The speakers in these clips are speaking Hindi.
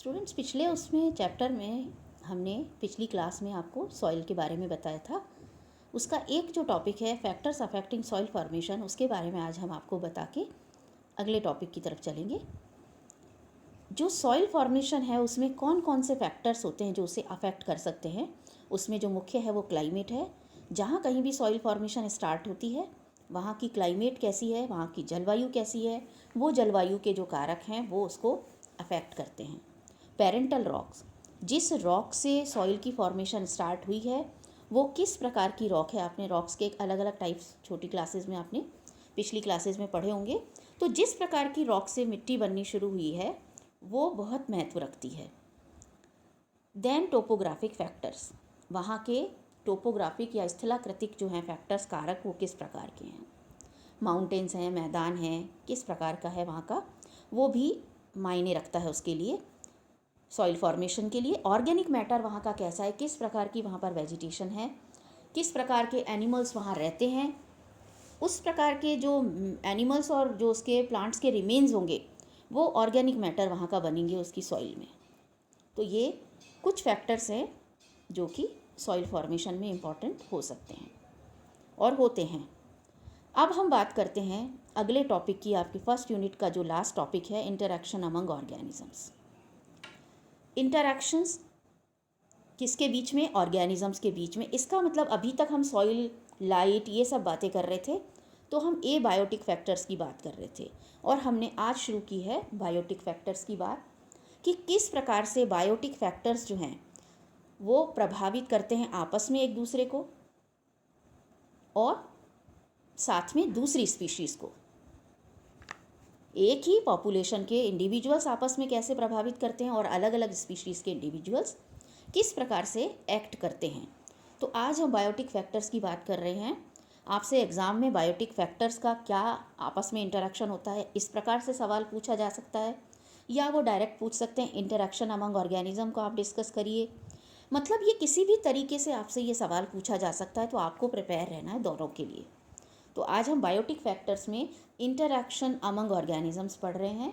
स्टूडेंट्स, पिछले उसमें चैप्टर में हमने पिछली क्लास में आपको सॉइल के बारे में बताया था। उसका एक जो टॉपिक है फैक्टर्स अफेक्टिंग सॉइल फॉर्मेशन, उसके बारे में आज हम आपको बता के अगले टॉपिक की तरफ चलेंगे। जो सॉइल फॉर्मेशन है उसमें कौन कौन से फैक्टर्स होते हैं जो उसे अफेक्ट कर सकते हैं। उसमें जो मुख्य है वो क्लाइमेट है। जहाँ कहीं भी सॉइल फॉर्मेशन स्टार्ट होती है वहाँ की क्लाइमेट कैसी है, वहाँ की जलवायु कैसी है, वो जलवायु के जो कारक हैं वो उसको अफेक्ट करते हैं। पेरेंटल रॉक्स, जिस रॉक से सॉइल की फॉर्मेशन स्टार्ट हुई है वो किस प्रकार की रॉक है। आपने रॉक्स के अलग अलग टाइप्स छोटी क्लासेस में आपने पिछली क्लासेस में पढ़े होंगे। तो जिस प्रकार की रॉक से मिट्टी बननी शुरू हुई है वो बहुत महत्व रखती है। देन टोपोग्राफिक फैक्टर्स, वहाँ के टोपोग्राफिक या स्थलाकृतिक जो हैं फैक्टर्स कारक वो किस प्रकार के हैं। माउंटेन्स हैं, मैदान हैं, किस प्रकार का है वहाँ का, वो भी मायने रखता है उसके लिए, सॉइल फॉर्मेशन के लिए। ऑर्गेनिक मैटर वहाँ का कैसा है, किस प्रकार की वहाँ पर वेजिटेशन है, किस प्रकार के एनिमल्स वहाँ रहते हैं, उस प्रकार के जो एनिमल्स और जो उसके प्लांट्स के रिमेन्स होंगे वो ऑर्गेनिक मैटर वहाँ का बनेंगे उसकी सॉइल में। तो ये कुछ फैक्टर्स हैं जो कि सॉइल फॉर्मेशन में इम्पॉर्टेंट हो सकते हैं और होते हैं। अब हम बात करते हैं अगले टॉपिक की, आपकी फर्स्ट यूनिट का जो लास्ट टॉपिक है, इंटरैक्शन अमंग ऑर्गेनिजम्स। इंटरैक्शंस किसके बीच में, ऑर्गेनिजम्स के बीच में। इसका मतलब अभी तक हम सॉइल, लाइट, ये सब बातें कर रहे थे तो हम बायोटिक फैक्टर्स की बात कर रहे थे और हमने आज शुरू की है बायोटिक फैक्टर्स की बात कि किस प्रकार से बायोटिक फैक्टर्स जो हैं वो प्रभावित करते हैं आपस में एक दूसरे को और साथ में दूसरी स्पीशीज़ को। एक ही पॉपुलेशन के इंडिविजुअल्स आपस में कैसे प्रभावित करते हैं और अलग अलग स्पीशीज़ के इंडिविजुअल्स किस प्रकार से एक्ट करते हैं। तो आज हम बायोटिक फैक्टर्स की बात कर रहे हैं। आपसे एग्ज़ाम में बायोटिक फैक्टर्स का क्या आपस में इंटरेक्शन होता है इस प्रकार से सवाल पूछा जा सकता है, या वो डायरेक्ट पूछ सकते हैं इंटरेक्शन अमंग ऑर्गेनिज्म को आप डिस्कस करिए। मतलब ये किसी भी तरीके से आपसे ये सवाल पूछा जा सकता है, तो आपको प्रिपेयर रहना है दोनों के लिए। तो आज हम बायोटिक फैक्टर्स में इंटरैक्शन अमंग ऑर्गेनिजम्स पढ़ रहे हैं।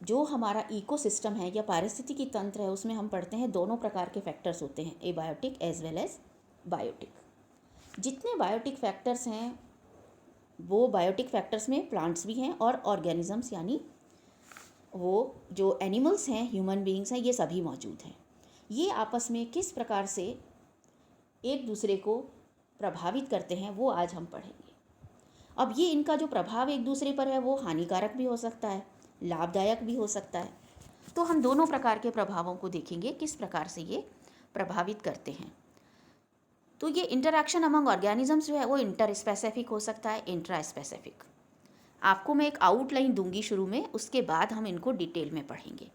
जो हमारा इकोसिस्टम है या पारिस्थितिकी तंत्र है उसमें हम पढ़ते हैं दोनों प्रकार के फैक्टर्स होते हैं, abiotic as well as biotic. जितने बायोटिक फैक्टर्स हैं वो बायोटिक फैक्टर्स में प्लांट्स भी हैं और ऑर्गेनिजम्स यानी वो जो एनिमल्स हैं, ह्यूमन बीइंग्स हैं, ये सभी मौजूद हैं। ये आपस में किस प्रकार से एक दूसरे को प्रभावित करते हैं वो आज हम पढ़ेंगे। अब ये इनका जो प्रभाव एक दूसरे पर है वो हानिकारक भी हो सकता है, लाभदायक भी हो सकता है। तो हम दोनों प्रकार के प्रभावों को देखेंगे किस प्रकार से ये प्रभावित करते हैं। तो ये इंटरैक्शन अमंग ऑर्गेनिजम्स जो है वो इंटर स्पेसिफिक हो सकता है, इंट्रा स्पेसिफिक। आपको मैं एक आउटलाइन दूंगी शुरू में, उसके बाद हम इनको डिटेल में पढ़ेंगे।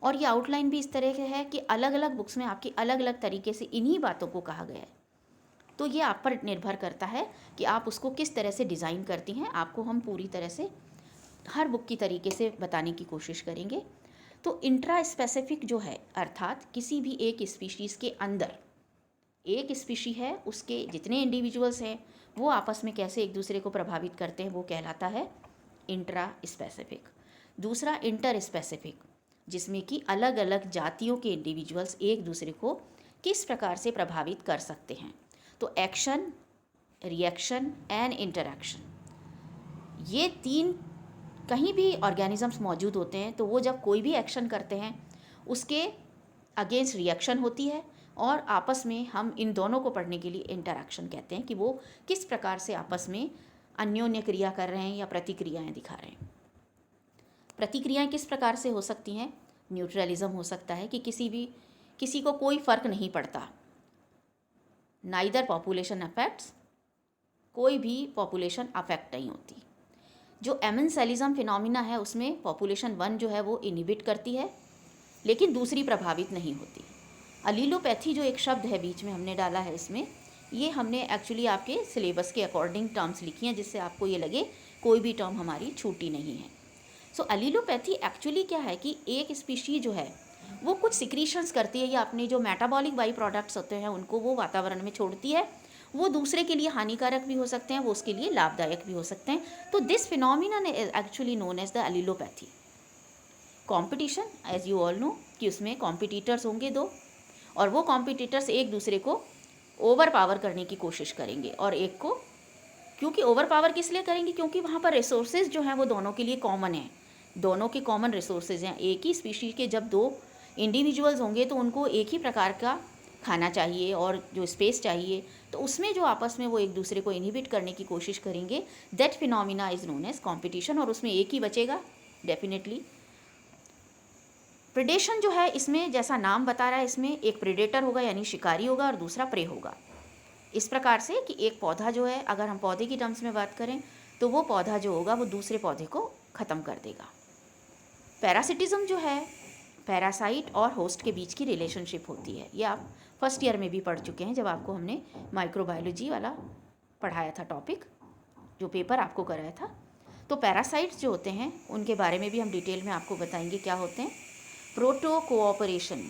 और ये आउटलाइन भी इस तरह के है कि अलग अलग बुक्स में आपकी अलग अलग तरीके से इन्हीं बातों को कहा गया है। तो ये आप पर निर्भर करता है कि आप उसको किस तरह से डिज़ाइन करती हैं। आपको हम पूरी तरह से हर बुक की तरीके से बताने की कोशिश करेंगे। तो इंट्रा स्पेसिफिक जो है, अर्थात किसी भी एक स्पीशीज़ के अंदर एक स्पीशी है, उसके जितने इंडिविजुअल्स हैं वो आपस में कैसे एक दूसरे को प्रभावित करते हैं वो कहलाता है इंट्रा स्पेसिफिक। दूसरा इंटर स्पेसिफिक, जिसमें कि अलग अलग जातियों के इंडिविजुअल्स एक दूसरे को किस प्रकार से प्रभावित कर सकते हैं। तो एक्शन, रिएक्शन एंड इंटरैक्शन, ये तीन कहीं भी ऑर्गेनिजम्स मौजूद होते हैं तो वो जब कोई भी एक्शन करते हैं उसके अगेंस्ट रिएक्शन होती है और आपस में हम इन दोनों को पढ़ने के लिए इंटरैक्शन कहते हैं कि वो किस प्रकार से आपस में अन्योन्य क्रिया कर रहे हैं या प्रतिक्रियाएं दिखा रहे हैं। प्रतिक्रियाएं किस प्रकार से हो सकती हैं, न्यूट्रलिज्म हो सकता है कि किसी को कोई फ़र्क नहीं पड़ता, नाइदर पॉपुलेशन अफेक्ट्स, कोई भी पॉपुलेशन अफेक्ट नहीं होती। जो एमेंसेलिज्म फिनोमिना है उसमें पॉपुलेशन 1 जो है वो इनहिबिट करती है लेकिन दूसरी प्रभावित नहीं होती। अलीलोपैथी जो एक शब्द है बीच में हमने डाला है इसमें, ये हमने एक्चुअली आपके सिलेबस के अकॉर्डिंग टर्म्स लिखी हैं जिससे आपको ये लगे कोई भी टर्म हमारी छूटी नहीं है। सो अलीलोपैथी एक्चुअली क्या है कि एक स्पीशी जो है वो कुछ सिक्रीशंस करती है या अपने जो मेटाबॉलिक बाई प्रोडक्ट्स होते हैं उनको वो वातावरण में छोड़ती है। वो दूसरे के लिए हानिकारक भी हो सकते हैं, वो उसके लिए लाभदायक भी हो सकते हैं। तो this phenomenon is actually known as the allelopathy. Competition, as you all know कि उसमें कॉम्पिटिटर्स होंगे दो, और वो कॉम्पिटिटर्स एक दूसरे को ओवर पावर करने की कोशिश करेंगे, और एक को, क्योंकि ओवर पावर किस लिए करेंगे, क्योंकि वहाँ पर रिसोर्सेज जो हैं वो दोनों के लिए कॉमन हैं, दोनों के कॉमन रिसोर्सेज हैं। एक ही स्पीशीज़ के जब दो इंडिविजुअल्स होंगे तो उनको एक ही प्रकार का खाना चाहिए और जो स्पेस चाहिए, तो उसमें जो आपस में वो एक दूसरे को इनहिबिट करने की कोशिश करेंगे, that phenomena is known as competition, और उसमें एक ही बचेगा डेफिनेटली। प्रेडेशन जो है इसमें जैसा नाम बता रहा है, इसमें एक प्रेडेटर होगा यानी शिकारी होगा और दूसरा प्रे होगा। इस प्रकार से कि एक पौधा जो है, अगर हम पौधे की टर्म्स में बात करें तो वो पौधा जो होगा वो दूसरे पौधे को ख़त्म कर देगा। पैरासिटिज्म जो है, पैरासाइट और होस्ट के बीच की रिलेशनशिप होती है। ये आप फर्स्ट ईयर में भी पढ़ चुके हैं जब आपको हमने माइक्रोबायोलॉजी वाला पढ़ाया था टॉपिक, जो पेपर आपको कराया था। तो पैरासाइट्स जो होते हैं उनके बारे में भी हम डिटेल में आपको बताएंगे क्या होते हैं। प्रोटो कोऑपरेशन,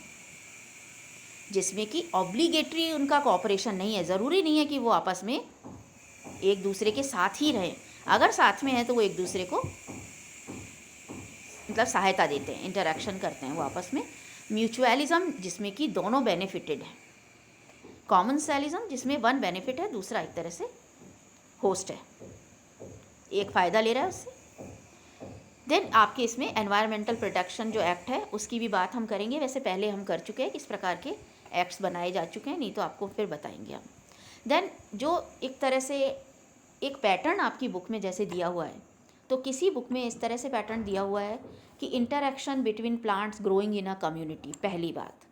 जिसमें कि ऑब्लिगेटरी उनका कोऑपरेशन नहीं है, ज़रूरी नहीं है कि वो आपस में एक दूसरे के साथ ही रहें, अगर साथ में है तो वो एक दूसरे को मतलब सहायता देते हैं, इंटरेक्शन करते हैं वो आपस में। म्यूचुअलिज्म, जिसमें कि दोनों बेनिफिटेड हैं। कॉमनसेलिज्म, जिसमें वन बेनिफिट है, दूसरा एक तरह से होस्ट है, एक फ़ायदा ले रहा है उससे। देन आपके इसमें एनवायरमेंटल प्रोटेक्शन जो एक्ट है उसकी भी बात हम करेंगे, वैसे पहले हम कर चुके हैं, किस प्रकार के एक्ट्स बनाए जा चुके हैं, नहीं तो आपको फिर बताएंगे हम। देन जो एक तरह से एक पैटर्न आपकी बुक में जैसे दिया हुआ है, तो किसी बुक में इस तरह से पैटर्न दिया हुआ है कि interaction between plants growing in a community, पहली बात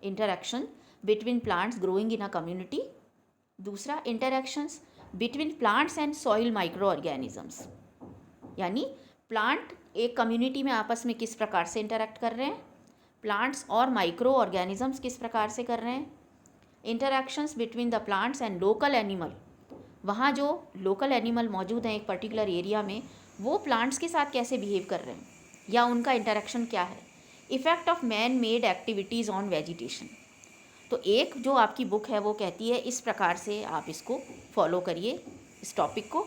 interaction between plants growing in a community, दूसरा interactions between plants and soil microorganisms, यानी प्लांट एक कम्युनिटी में आपस में किस प्रकार से इंटरेक्ट कर रहे हैं, प्लांट्स और माइक्रो ऑर्गेनिजम्स किस प्रकार से कर रहे हैं। Interactions between the plants and local animal, वहाँ जो लोकल एनिमल मौजूद हैं एक पर्टिकुलर एरिया में, वो प्लांट्स के साथ कैसे बिहेव कर रहे हैं या उनका इंटरेक्शन क्या है। Effect of man made activities on vegetation, तो एक जो आपकी बुक है वो कहती है इस प्रकार से आप इसको फॉलो करिए इस टॉपिक को,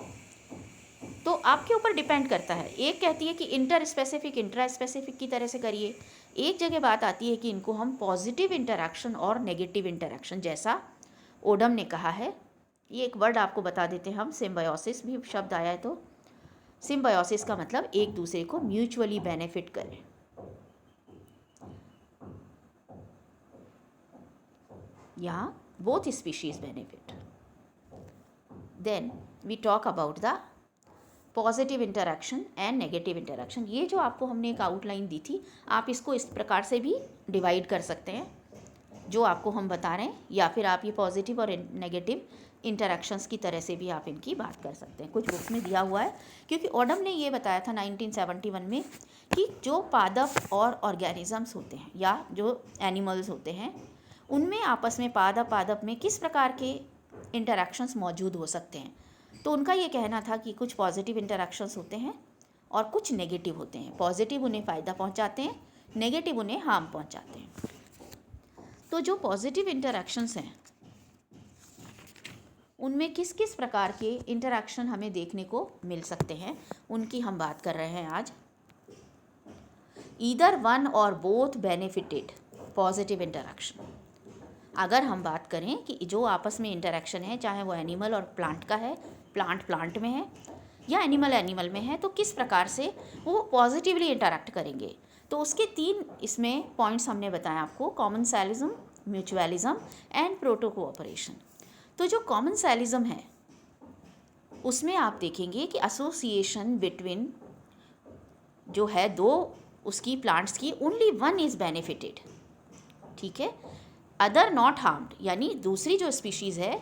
तो आपके ऊपर डिपेंड करता है। एक कहती है कि इंटर स्पेसिफिक इंट्रा स्पेसिफिक की तरह से करिए, एक जगह बात आती है कि इनको हम पॉजिटिव इंटरेक्शन और नेगेटिव इंटरेक्शन, जैसा ओडम ने कहा है। ये एक वर्ड आपको बता देते हैं हम, सिम्बायोसिस भी शब्द आया है, तो सिम्बायोसिस का मतलब एक दूसरे को म्यूचुअली बेनिफिट करें। यहाँ both species benefit. Then we talk about the positive interaction and negative interaction. ये जो आपको हमने एक आउटलाइन दी थी, आप इसको इस प्रकार से भी डिवाइड कर सकते हैं जो आपको हम बता रहे हैं, या फिर आप ये पॉजिटिव और नेगेटिव इंटरेक्शंस की तरह से भी आप इनकी बात कर सकते हैं। कुछ बुक्स में दिया हुआ है, क्योंकि ओडम ने ये बताया था 1971 में कि जो पादप और ऑर्गेनिजम्स होते हैं या जो एनिमल्स होते हैं, उनमें आपस में पादप में किस प्रकार के इंटरेक्शंस मौजूद हो सकते हैं। तो उनका ये कहना था कि कुछ पॉजिटिव इंटरेक्शंस होते हैं और कुछ नेगेटिव होते हैं। पॉजिटिव उन्हें फ़ायदा पहुंचाते हैं, नेगेटिव उन्हें हार्म पहुंचाते हैं। तो जो पॉजिटिव इंटरेक्शंस हैं उनमें किस किस प्रकार के इंटरेक्शन हमें देखने को मिल सकते हैं, उनकी हम बात कर रहे हैं आज। Either one or both benefited positive interaction. अगर हम बात करें कि जो आपस में इंटरेक्शन है, चाहे वो एनिमल और प्लांट का है, प्लांट में है या एनिमल में है, तो किस प्रकार से वो पॉजिटिवली इंटरेक्ट करेंगे। तो उसके 3 इसमें पॉइंट्स हमने बताया आपको, कॉमनसेलिज्म, म्यूचुअलिज्म एंड प्रोटो कोऑपरेशन। तो जो कॉमनसेलिज्म है उसमें आप देखेंगे कि एसोसिएशन बिटवीन जो है दो उसकी प्लांट्स की, ओनली वन इज़ बेनिफिटेड, ठीक है, अदर नॉट हार्म्ड, यानी दूसरी जो स्पीशीज़ है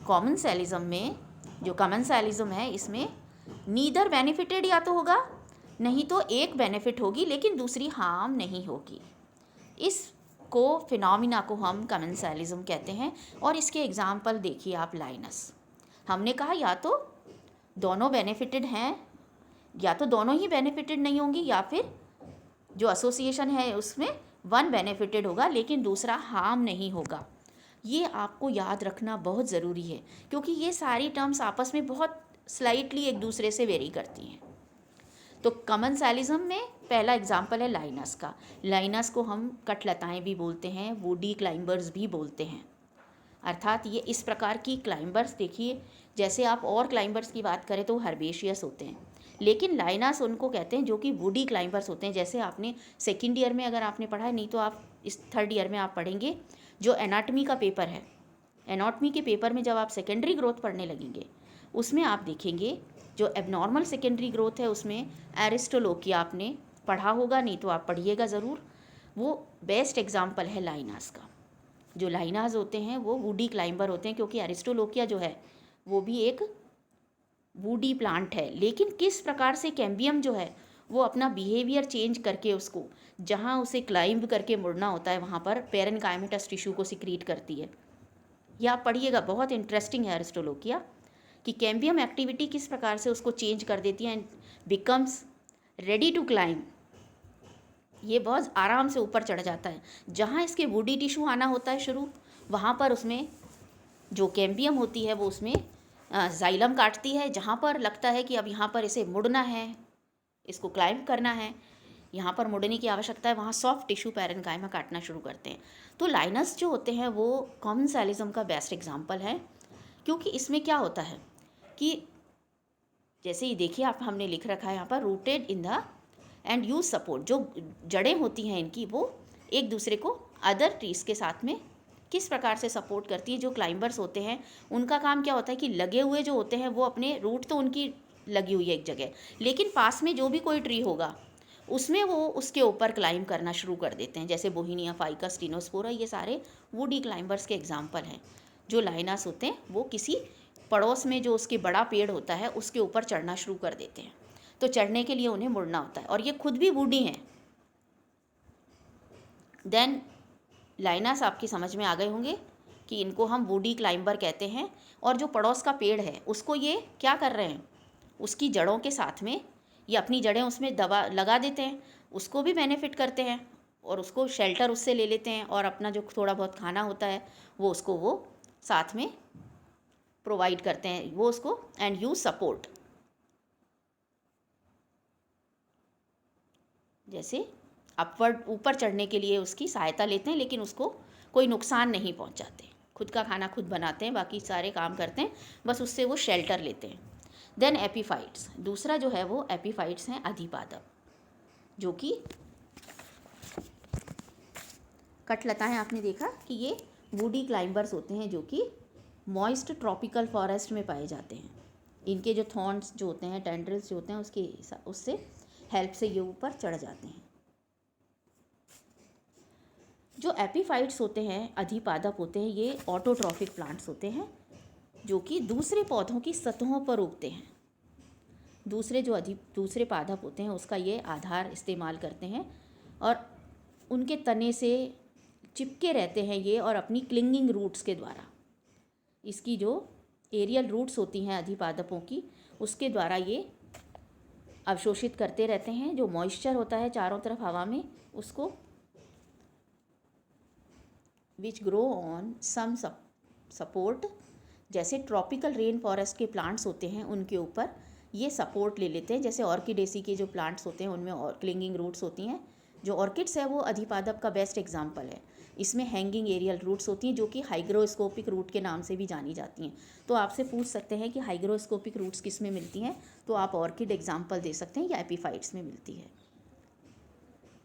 कॉमनसेलिज्म में, जो कॉमनसेलिज्म है इसमें नीदर बेनिफिटेड या तो होगा, नहीं तो एक बेनिफिट होगी लेकिन दूसरी हार्म नहीं होगी। इसको फिनोमिना को हम कॉमनसेलिज्म कहते हैं। और इसके एग्जाम्पल देखिए आप, लाइनस, हमने कहा या तो दोनों बेनिफिटेड हैं या तो दोनों ही बेनिफिटेड नहीं होंगी, या फिर जो एसोसिएशन है उसमें वन बेनिफिटेड होगा लेकिन दूसरा हार्म नहीं होगा। ये आपको याद रखना बहुत ज़रूरी है, क्योंकि ये सारी टर्म्स आपस में बहुत स्लाइटली एक दूसरे से वेरी करती हैं। तो कमेंसालिज्म में पहला एग्जाम्पल है लाइनस का। लाइनस को हम कठलताएँ भी बोलते हैं, वुडी क्लाइंबर्स भी बोलते हैं। अर्थात ये इस प्रकार की क्लाइंबर्स, देखिए जैसे आप और क्लाइंबर्स की बात करें तो हर्बेशियस होते हैं, लेकिन लाइनस उनको कहते हैं जो कि वुडी क्लाइंबर्स होते हैं। जैसे आपने सेकेंड ईयर में अगर आपने पढ़ा है, नहीं तो आप इस थर्ड ईयर में आप पढ़ेंगे, जो एनाटमी का पेपर है, एनाटमी के पेपर में जब आप सेकेंडरी ग्रोथ पढ़ने लगेंगे उसमें आप देखेंगे जो एबनॉर्मल सेकेंडरी ग्रोथ है उसमें एरिस्टोलोकिया आपने पढ़ा होगा, नहीं तो आप पढ़िएगा ज़रूर। वो बेस्ट एग्जाम्पल है लाइनास का। जो लाइनास होते हैं वो वुडी क्लाइंबर होते हैं, क्योंकि एरिस्टोलोकिया जो है वो भी एक वुडी प्लांट है। लेकिन किस प्रकार से कैम्बियम जो है वो अपना बिहेवियर चेंज करके उसको, जहाँ उसे क्लाइंब करके मुड़ना होता है वहाँ पर पेरेनकाइमेटस टिश्यू को सिक्रीट करती है। यह आप पढ़िएगा, बहुत इंटरेस्टिंग है एरिस्टोलोकिया, कि कैम्बियम एक्टिविटी किस प्रकार से उसको चेंज कर देती है and becomes ready to climb. ये बहुत आराम से ऊपर चढ़ जाता है। जहाँ इसके वुडी टिश्यू आना होता है शुरू, वहाँ पर उसमें जो कैम्बियम होती है वो उसमें जाइलम काटती है। जहाँ पर लगता है कि अब यहाँ पर इसे मुड़ना है, इसको क्लाइंब करना है, यहाँ पर मुड़ने की आवश्यकता है, वहाँ सॉफ्ट टिश्यू पैरेन्काइमा काटना शुरू करते हैं। तो लाइनस जो होते हैं वो कॉमेंसालिज्म का बेस्ट एग्जाम्पल है, क्योंकि इसमें क्या होता है कि जैसे ही देखिए आप, हमने लिख रखा है यहाँ पर rooted in the end use support. जो जड़ें होती हैं इनकी वो एक दूसरे को अदर ट्रीज के साथ में किस प्रकार से सपोर्ट करती है। जो क्लाइंबर्स होते हैं उनका काम क्या होता है कि लगे हुए जो होते हैं वो अपने रूट तो उनकी लगी हुई है एक जगह, लेकिन पास में जो भी कोई ट्री होगा उसमें वो उसके ऊपर क्लाइंब करना शुरू कर देते हैं। जैसे बोहिनिया, फाइकस, टिनोस्पोरा, ये सारे वुडी क्लाइंबर्स के एग्जाम्पल हैं। जो लाइनास होते हैं वो किसी पड़ोस में जो उसके बड़ा पेड़ होता है उसके ऊपर चढ़ना शुरू कर देते हैं। तो चढ़ने के लिए उन्हें मुड़ना होता है, और ये खुद भी वुडी हैं। देन लाइनास आपकी समझ में आ गए होंगे कि इनको हम वुडी क्लाइंबर कहते हैं। और जो पड़ोस का पेड़ है उसको ये क्या कर रहे हैं, उसकी जड़ों के साथ में ये अपनी जड़ें उसमें दबा लगा देते हैं, उसको भी बेनिफिट करते हैं और उसको शेल्टर उससे ले लेते हैं, और अपना जो थोड़ा बहुत खाना होता है वो उसको वो साथ में प्रोवाइड करते हैं, वो उसको एंड यूज सपोर्ट। जैसे अपवर्ड ऊपर चढ़ने के लिए उसकी सहायता लेते हैं, लेकिन उसको कोई नुकसान नहीं पहुंचाते। खुद का खाना खुद बनाते हैं, बाकी सारे काम करते हैं, बस उससे वो शेल्टर लेते हैं। देन एपीफाइट्स, दूसरा जो है वो एपीफाइट्स हैं अधिपादप, जो कि कठलताएं आपने देखा कि ये वुडी क्लाइंबर्स होते हैं जो कि मॉइस्ट ट्रॉपिकल फॉरेस्ट में पाए जाते हैं। इनके जो थॉर्न्स जो होते हैं, टेंड्रिल्स जो होते हैं, उससे हेल्प से ये ऊपर चढ़ जाते हैं। जो एपीफाइट्स होते हैं, अधिपादप होते हैं, ये ऑटोट्रॉफिक प्लांट्स होते हैं जो कि दूसरे पौधों की सतहों पर उगते हैं। दूसरे पादप होते हैं उसका ये आधार इस्तेमाल करते हैं और उनके तने से चिपके रहते हैं ये, और अपनी क्लिंगिंग रूट्स के द्वारा, इसकी जो एरियल रूट्स होती हैं अधिपादपों की, उसके द्वारा ये अवशोषित करते रहते हैं जो मॉइस्चर होता है चारों तरफ हवा में उसको, which grow on some support. जैसे ट्रॉपिकल रेन फॉरेस्ट के प्लांट्स होते हैं उनके ऊपर ये सपोर्ट ले लेते हैं। जैसे ऑर्किडेसी के जो प्लांट्स होते हैं उनमें और क्लिंगिंग रूट्स होती हैं। जो ऑर्किड्स है वो अधिपादप का बेस्ट एग्जाम्पल है। इसमें हैंगिंग एरियल रूट्स होती हैं जो कि हाइग्रोस्कोपिक रूट के नाम से भी जानी जाती हैं। तो आपसे पूछ सकते हैं कि हाइग्रोस्कोपिक रूट्स किस में मिलती हैं, तो आप ऑर्किड एग्जाम्पल दे सकते हैं, या एपीफाइट्स में मिलती है।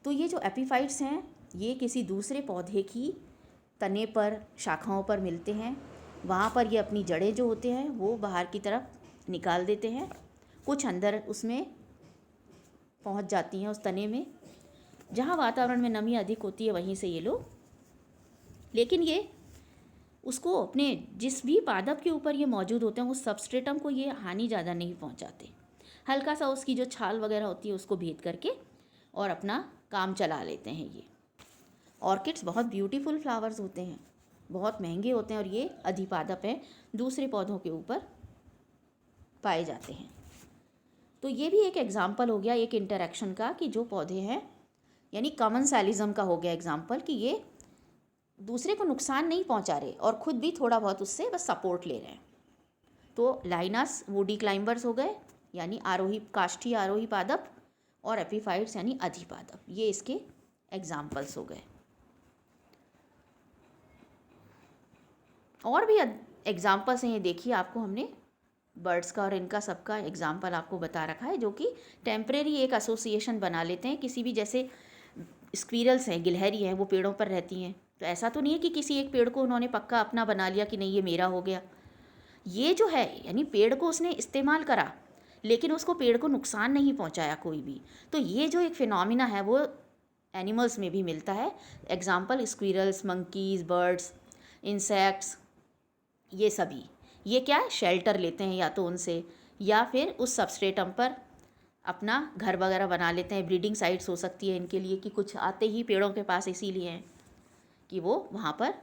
तो ये जो एपीफाइट्स हैं ये किसी दूसरे पौधे की तने पर, शाखाओं पर मिलते हैं। वहाँ पर ये अपनी जड़ें जो होते हैं वो बाहर की तरफ निकाल देते हैं, कुछ अंदर उसमें पहुँच जाती हैं उस तने में। जहाँ वातावरण में नमी अधिक होती है वहीं से ये लोग, लेकिन ये उसको अपने जिस भी पादप के ऊपर ये मौजूद होते हैं उस सबस्ट्रेटम को ये हानि ज़्यादा नहीं पहुँचाते। हल्का सा उसकी जो छाल वगैरह होती है उसको भेद करके और अपना काम चला लेते हैं। ये ऑर्किड्स बहुत ब्यूटीफुल फ्लावर्स होते हैं, बहुत महंगे होते हैं, और ये अधिपादप हैं, दूसरे पौधों के ऊपर पाए जाते हैं। तो ये भी एक एग्जाम्पल हो गया एक इंटरेक्शन का, कि जो पौधे हैं, यानी कमेंसालिज्म का हो गया एग्जाम्पल, कि ये दूसरे को नुकसान नहीं पहुंचा रहे और ख़ुद भी थोड़ा बहुत उससे बस सपोर्ट ले रहे हैं। तो लाइनस वुडी क्लाइंबर्स हो गए, यानी आरोही, काष्ठी आरोही पादप, और एपिफाइट्स यानी अधिपादप। ये इसके एग्जाम्पल्स हो गए। और भी एग्जाम्पल्स हैं, ये देखिए आपको हमने बर्ड्स का और इनका सबका एग्जाम्पल आपको बता रखा है, जो कि टेम्परेरी एक एसोसिएशन बना लेते हैं किसी भी, जैसे स्क्विरल्स हैं, गिलहरी हैं, वो पेड़ों पर रहती हैं, तो ऐसा तो नहीं है कि किसी एक पेड़ को उन्होंने पक्का अपना बना लिया कि नहीं ये मेरा हो गया। ये जो है यानी पेड़ को उसने इस्तेमाल करा लेकिन उसको पेड़ को नुकसान नहीं पहुंचाया कोई भी। तो ये जो एक फिनोमिना है वो एनिमल्स में भी मिलता है। Example squirrels, monkeys, birds, insects, ये सभी ये क्या है, शेल्टर लेते हैं या तो उनसे, या फिर उस सबस्ट्रेटम पर अपना घर वगैरह बना लेते हैं। ब्रीडिंग साइट्स हो सकती है इनके लिए कि कुछ आते ही पेड़ों के पास इसीलिए हैं कि वो वहाँ पर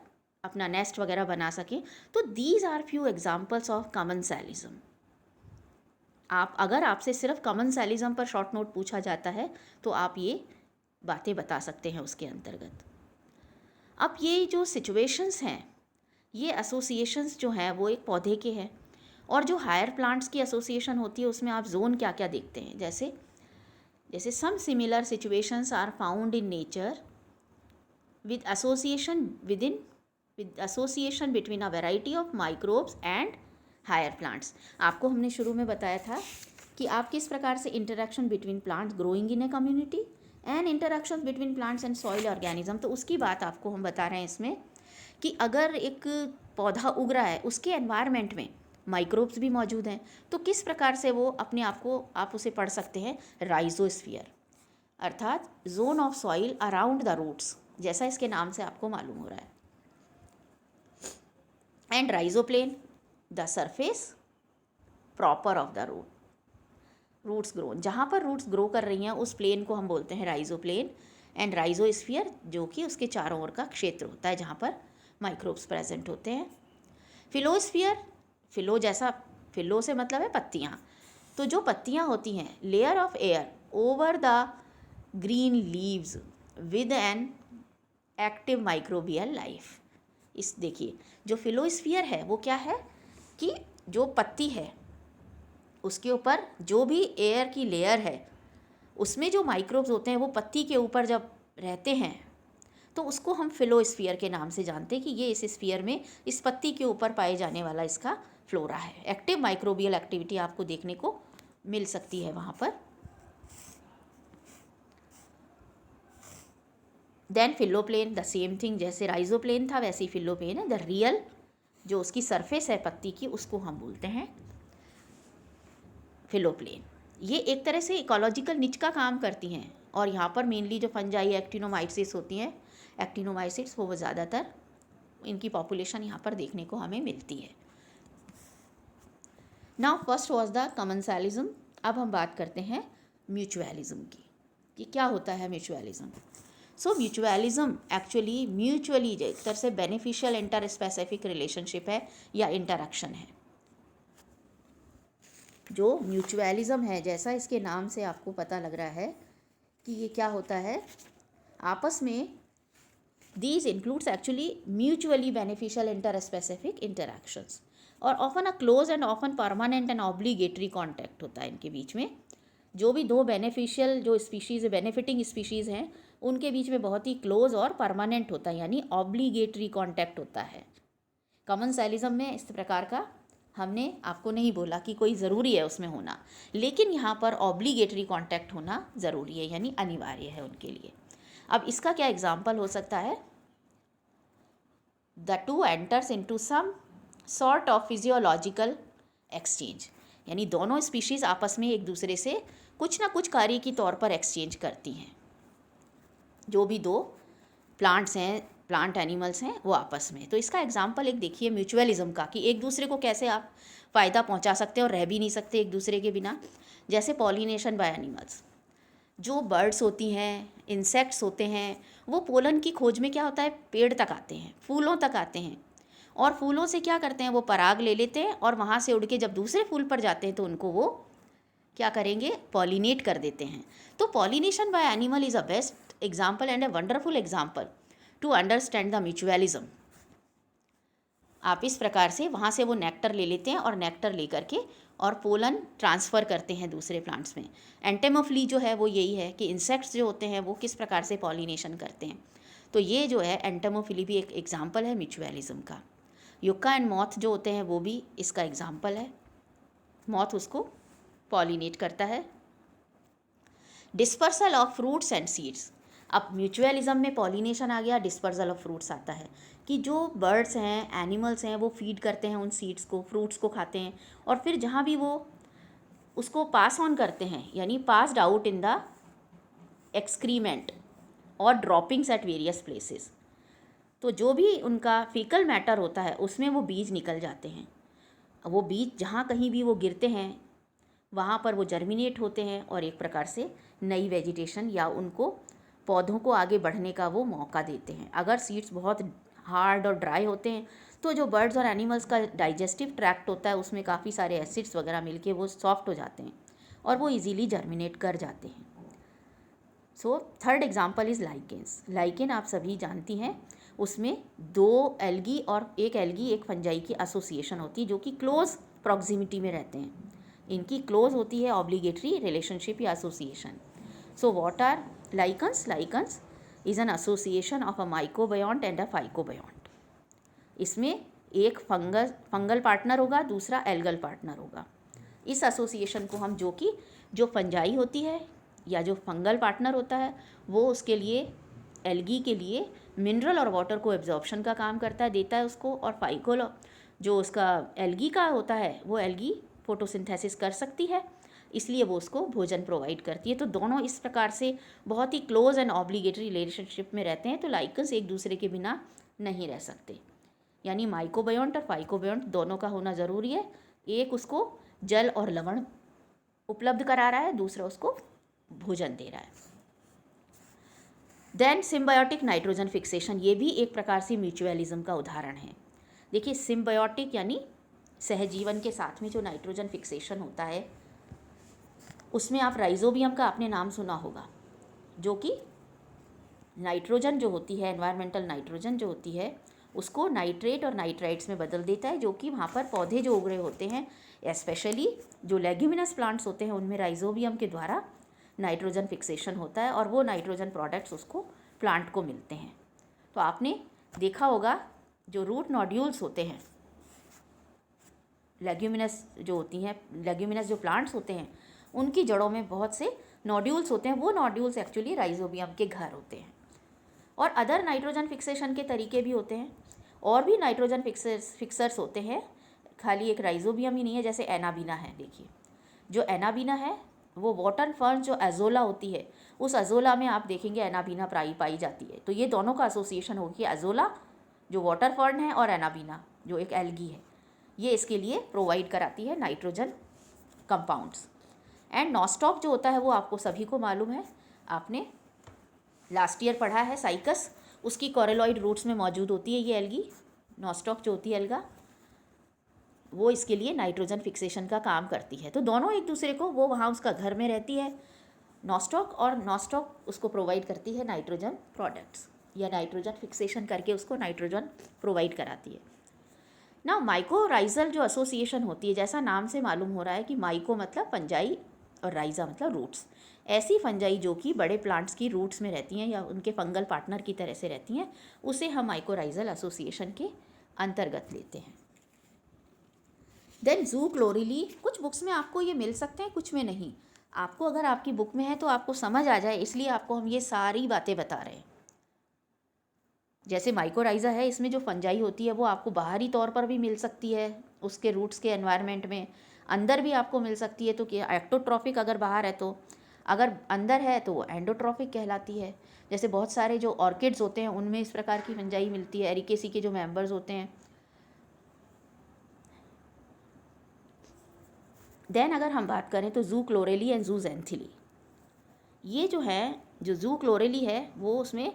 अपना नेस्ट वगैरह बना सकें। तो these are few examples of commensalism. आप अगर आपसे सिर्फ कमेंसैलिज्म पर शॉर्ट नोट पूछा जाता है तो आप ये बातें बता सकते हैं उसके अंतर्गत। अब ये जो सिचुएशंस हैं, ये एसोसिएशंस जो हैं वो एक पौधे के हैं, और जो हायर प्लांट्स की एसोसिएशन होती है उसमें आप जोन क्या क्या देखते हैं, जैसे some similar situations are found in nature with association between a variety of microbes and higher plants. आपको हमने शुरू में बताया था कि आप किस प्रकार से interaction between plants growing in a community and interaction between plants and soil organism, तो उसकी बात आपको हम बता रहे हैं इसमें कि अगर एक पौधा उग रहा है उसके एनवायरनमेंट में माइक्रोब्स भी मौजूद हैं, तो किस प्रकार से वो अपने आप को, आप उसे पढ़ सकते हैं राइजोस्फीयर, अर्थात zone of soil around the roots, जैसा इसके नाम से आपको मालूम हो रहा है। And rhizoplane the surface proper of the roots grow, जहाँ पर रूट्स ग्रो कर रही हैं उस प्लेन को हम बोलते हैं राइजोप्लेन। एंड राइजोस्फीयर जो कि उसके चारों ओर का क्षेत्र होता है जहाँ पर माइक्रोब्स प्रेजेंट होते हैं। फिलोस्फीयर, फिलो से मतलब है पत्तियाँ, तो जो पत्तियाँ होती हैं, layer of air over the green leaves with an active microbial life. इस देखिए जो फिलोस्फीयर है वो क्या है कि जो पत्ती है उसके ऊपर जो भी एयर की लेयर है उसमें जो माइक्रोब्स होते हैं वो पत्ती के ऊपर जब रहते हैं तो उसको हम फिलोस्फीयर के नाम से जानते हैं कि ये इस स्फीयर में, इस पत्ती के ऊपर पाए जाने वाला इसका फ्लोरा है। एक्टिव माइक्रोबियल एक्टिविटी आपको देखने को मिल सकती है वहाँ पर। देन फिलोप्लेन द सेम थिंग, जैसे राइजोप्लेन था वैसे ही फिलोप्लेन है। द रियल जो उसकी सरफेस है पत्ती की उसको हम बोलते हैं फिलोप्लेन। ये एक तरह से इकोलॉजिकल निच का काम करती हैं, और यहाँ पर मेनली जो फंजाई एक्टिनोमाइसिस होती हैं, एक्टिनोमाइसिट्स, वो ज़्यादातर इनकी पॉपुलेशन यहाँ पर देखने को हमें मिलती है। Now first was the commensalism. अब हम बात करते हैं म्यूचुअलिज्म की कि क्या होता है म्यूचुअलिज्म। सो म्यूचुअलिज्म एक्चुअली म्यूचुअली एक तरह से बेनिफिशियल इंटर स्पेसिफिक रिलेशनशिप है या इंटरेक्शन है। जो म्यूचुअलिज्म है, जैसा इसके नाम से आपको पता लग रहा है कि ये क्या होता है, आपस में these includes actually mutually beneficial interspecific interactions, और often a close and often permanent and obligatory contact होता है इनके बीच में। जो भी दो बेनिफिशियल जो स्पीशीज़, बेनिफिटिंग स्पीशीज़ हैं, उनके बीच में बहुत ही क्लोज और परमानेंट होता है, यानी ऑब्लिगेटरी कॉन्टैक्ट होता है। कमेंसैलिज्म में इस प्रकार का हमने आपको नहीं बोला कि कोई ज़रूरी है उसमें होना, लेकिन यहाँ पर ऑब्लिगेटरी कॉन्टैक्ट होना ज़रूरी है, यानी अनिवार्य है उनके लिए। अब इसका क्या एग्जाम्पल हो सकता है, the two enters into some sort of physiological exchange, यानी दोनों स्पीशीज़ आपस में एक दूसरे से कुछ ना कुछ कार्य की तौर पर एक्सचेंज करती हैं। जो भी दो प्लांट्स हैं, प्लांट एनिमल्स हैं, वो आपस में। तो इसका एग्जाम्पल एक देखिए म्यूचुअलिज्म का, कि एक दूसरे को कैसे आप फ़ायदा पहुंचा सकते हैं और रह भी नहीं सकते एक दूसरे के बिना। जैसे पॉलिनेशन बाय एनिमल्स, जो बर्ड्स होती हैं, इंसेक्ट्स होते हैं, वो पोलन की खोज में क्या होता है, पेड़ तक आते हैं, फूलों तक आते हैं, और फूलों से क्या करते हैं, वो पराग ले लेते हैं, और वहाँ से उड़ के जब दूसरे फूल पर जाते हैं तो उनको वो क्या करेंगे, पॉलिनेट कर देते हैं। तो pollination by animal is a best example and a wonderful example to understand the mutualism. आप इस प्रकार से वहाँ से वो नेक्टर ले लेते हैं और नेक्टर ले करके और पोलन ट्रांसफ़र करते हैं दूसरे प्लांट्स में। एंटेमोफिली जो है वो यही है कि इंसेक्ट्स जो होते हैं वो किस प्रकार से पॉलिनेशन करते हैं। तो ये जो है एंटेमोफिली भी एक एग्जाम्पल है म्यूचुअलिज्म का। युक्का एंड मॉथ जो होते हैं वो भी इसका एग्जाम्पल है। मॉथ उसको पॉलिनेट करता है। Dispersal of fruits and seeds. अब म्यूचुअलिज्म में पॉलिनेशन आ गया, डिस्पर्सल ऑफ फ्रूट्स आता है कि जो बर्ड्स हैं, एनिमल्स हैं, वो फीड करते हैं उन सीड्स को, फ्रूट्स को खाते हैं और फिर जहाँ भी वो उसको पास ऑन करते हैं, यानी पास्ड आउट इन द एक्सक्रीमेंट और ड्रॉपिंग्स एट वेरियस प्लेसेस। तो जो भी उनका फीकल मैटर होता है उसमें वो बीज निकल जाते हैं। वो बीज जहाँ कहीं भी वो गिरते हैं वहाँ पर वो जर्मिनेट होते हैं और एक प्रकार से नई वेजिटेशन या उनको पौधों को आगे बढ़ने का वो मौका देते हैं। अगर सीड्स बहुत हार्ड और ड्राई होते हैं तो जो बर्ड्स और एनिमल्स का डाइजेस्टिव ट्रैक्ट होता है उसमें काफ़ी सारे एसिड्स वगैरह मिलके वो सॉफ्ट हो जाते हैं और वो इजीली जर्मिनेट कर जाते हैं। So third example is lichens. Lichen आप सभी जानती हैं, उसमें दो एल्गी और एक फंजाई की एसोसिएशन होती है जो कि क्लोज प्रॉक्सिमिटी में रहते हैं। इनकी क्लोज होती है ऑब्लिगेटरी रिलेशनशिप या association. So what are lichens? Lichens is an association of a mycobiont and a phycobiont. इसमें एक फंगल पार्टनर होगा, दूसरा एल्गल पार्टनर होगा। इस एसोसिएशन को हम जो फंजाई होती है या जो फंगल पार्टनर होता है वो उसके लिए एल्गी के लिए मिनरल और वाटर को एब्जॉर्प्शन का काम करता है, देता है उसको, और फाइकोल जो उसका एल्गी का होता है वो एल्गी फोटोसिंथेसिस कर सकती है, इसलिए वो उसको भोजन प्रोवाइड करती है। तो दोनों इस प्रकार से बहुत ही क्लोज एंड ऑब्लिगेटरी रिलेशनशिप में रहते हैं। तो लाइकन्स एक दूसरे के बिना नहीं रह सकते, यानी माइकोबायोंट और फाइकोबायोंट दोनों का होना ज़रूरी है। एक उसको जल और लवण उपलब्ध करा रहा है, दूसरा उसको भोजन दे रहा है। देन सिम्बायोटिक नाइट्रोजन फिक्सेशन, ये भी एक प्रकार से म्यूचुअलिज्म का उदाहरण है। देखिए सिम्बायोटिक यानी सहजीवन के साथ में जो नाइट्रोजन फिक्सेशन होता है उसमें आप राइजोबियम का आपने नाम सुना होगा, जो कि नाइट्रोजन जो होती है, एनवायरमेंटल नाइट्रोजन जो होती है उसको नाइट्रेट और नाइट्राइट्स में बदल देता है, जो कि वहाँ पर पौधे जो उग रहे होते हैं, स्पेशली जो लेग्यूमिनस प्लांट्स होते हैं उनमें राइजोबियम के द्वारा नाइट्रोजन फिक्सेशन होता है और वो नाइट्रोजन प्रोडक्ट्स उसको प्लांट को मिलते हैं। तो आपने देखा होगा जो रूट नोड्यूल्स होते हैं, लेग्यूमिनस जो होती हैं, लेग्यूमिनस जो प्लांट्स होते हैं उनकी जड़ों में बहुत से नोड्यूल्स होते हैं, वो नोड्यूल्स एक्चुअली राइजोबियम के घर होते हैं। और अदर नाइट्रोजन फिक्सेशन के तरीके भी होते हैं, और भी नाइट्रोजन फिक्सर्स होते हैं, खाली एक राइजोबियम ही नहीं है। जैसे एनाबीना है, देखिए जो एनाबीना है वो वाटर फर्न जो एजोला होती है उस एजोला में आप देखेंगे एनाबीना पाई जाती है। तो ये दोनों का एसोसिएशन होगी, एजोला जो वाटर फर्न है और एनाबीना जो एक एल्गी है, ये इसके लिए प्रोवाइड कराती है नाइट्रोजन कंपाउंड्स। एंड नॉस्टॉक जो होता है वो आपको सभी को मालूम है, आपने लास्ट ईयर पढ़ा है साइकस, उसकी कोरेलॉइड रूट्स में मौजूद होती है ये एल्गी। नॉस्टॉक जो होती है एल्गा, वो इसके लिए नाइट्रोजन फिक्सेशन का काम करती है। तो दोनों एक दूसरे को, वो वहाँ उसका घर में रहती है नॉस्टॉक, और नॉस्टॉक उसको प्रोवाइड करती है नाइट्रोजन प्रोडक्ट्स, या नाइट्रोजन फिक्सेशन करके उसको नाइट्रोजन प्रोवाइड कराती है ना। माइकोराइजल जो एसोसिएशन होती है, जैसा नाम से मालूम हो रहा है कि माइको मतलब फंजाई और राइजा मतलब रूट्स, ऐसी फंजाई जो कि बड़े प्लांट्स की रूट्स में रहती हैं या उनके फंगल पार्टनर की तरह से रहती हैं, उसे हम माइकोराइजल एसोसिएशन के अंतर्गत लेते हैं। देन ज़ूक्लोरिली, कुछ बुक्स में आपको ये मिल सकते हैं, कुछ में नहीं। आपको अगर आपकी बुक में है तो आपको समझ आ जाए, इसलिए आपको हम ये सारी बातें बता रहे हैं। जैसे माइकोराइजा है, इसमें जो फंजाई होती है वो आपको बाहरी तौर पर भी मिल सकती है उसके रूट्स के एनवायरनमेंट में, अंदर भी आपको मिल सकती है। तो क्या एक्टोट्रॉफिक अगर बाहर है तो, अगर अंदर है तो वो एंडोट्रॉफिक कहलाती है। जैसे बहुत सारे जो ऑर्किड्स होते हैं उनमें इस प्रकार की फंजाई मिलती है, एरिकेसी के जो मेंबर्स होते हैं। देन अगर हम बात करें तो ज़ूक्लोरेली एंड ज़ूज़ैंथिली, ये जो है, जो ज़ूक्लोरेली है वो उसमें